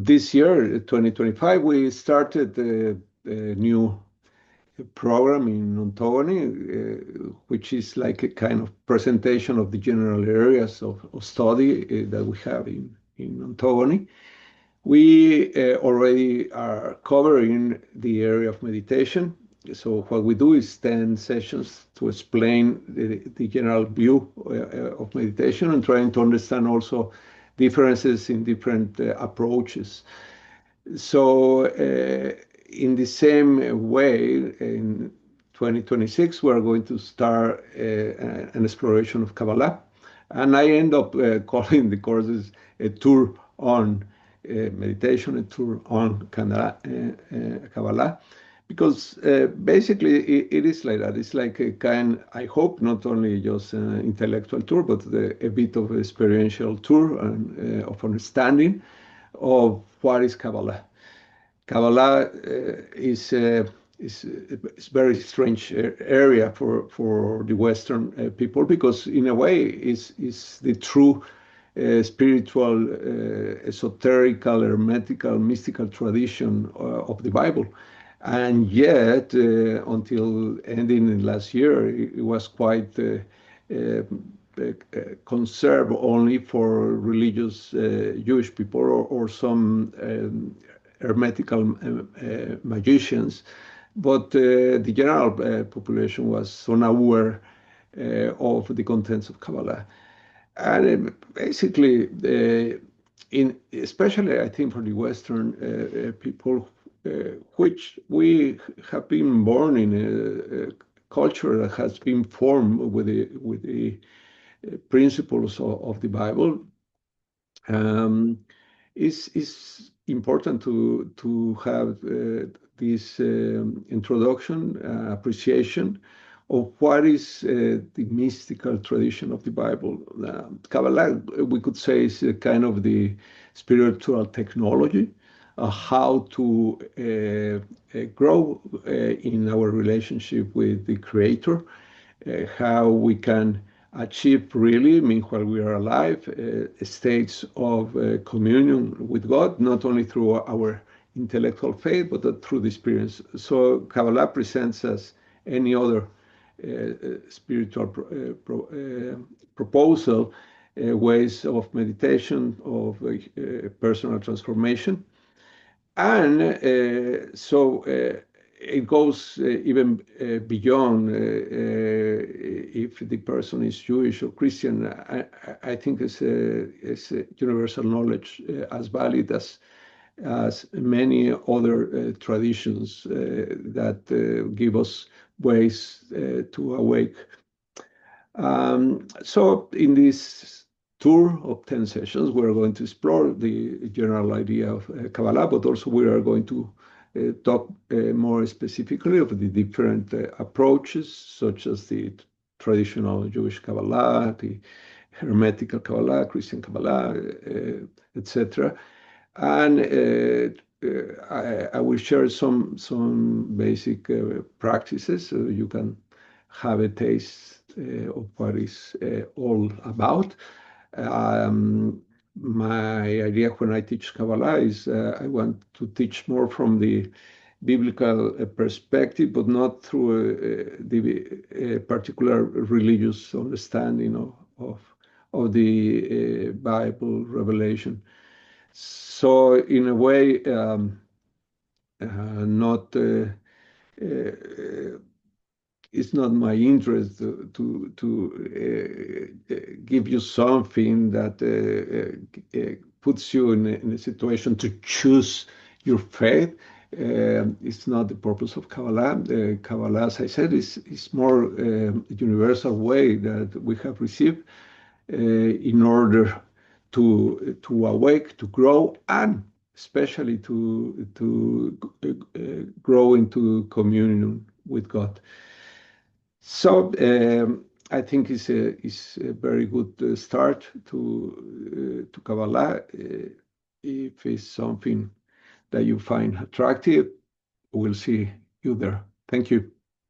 This year, 2025, we started a new program in ontogeny, which is like a kind of presentation of the general areas of study that we have in ontogeny. We already are covering the area of meditation. So what we do is 10 sessions to explain the general view of meditation and trying to understand also differences in different approaches. So in the same way, in 2026, we're going to start an exploration of Kabbalah. And I end up calling the courses a tour on meditation, a tour on Kabbalah, because basically it is like that. It's like a kind, I hope, not only just an intellectual tour, but a bit of an experiential tour and of understanding of what is Kabbalah. Kabbalah is a very strange area for the Western people, because in a way is the true spiritual, esoterical, hermetical, mystical tradition of the Bible. And yet, until ending last year, it was quite conserved only for religious Jewish people or some hermetical magicians. But the general population was unaware of the contents of Kabbalah. And basically, especially I think for the Western people, which we have been born in a culture that has been formed with the principles of the Bible, is important to have this introduction, appreciation of what is the mystical tradition of the Bible. Kabbalah, we could say, is a kind of the spiritual technology, how to grow in our relationship with the Creator, how we can achieve really, meanwhile we are alive, states of communion with God, not only through our intellectual faith, but through the experience. So Kabbalah presents us any other spiritual proposal, ways of meditation, of personal transformation. And so it goes even beyond if the person is Jewish or Christian. I think it's a universal knowledge as valid as many other traditions that give us ways to awake. So in this tour of 10 sessions, we're going to explore the general idea of Kabbalah, but also we are going to talk more specifically of the different approaches, such as the traditional Jewish Kabbalah, the Hermetical Kabbalah, Christian Kabbalah, etc. And I will share some basic practices so you can have a taste of what it's all about. My idea when I teach Kabbalah is I want to teach more from the biblical perspective, but not through the particular religious understanding of the Bible revelation. So in a way, not it's not my interest to give you something that puts you in a situation to choose your faith. It's not the purpose of Kabbalah. Kabbalah, as I said, is more a universal way that we have received in order to awake, to grow, and especially to grow into communion with God. So I think it's a very good start to Kabbalah. If it's something that you find attractive, we'll see you there. Thank you.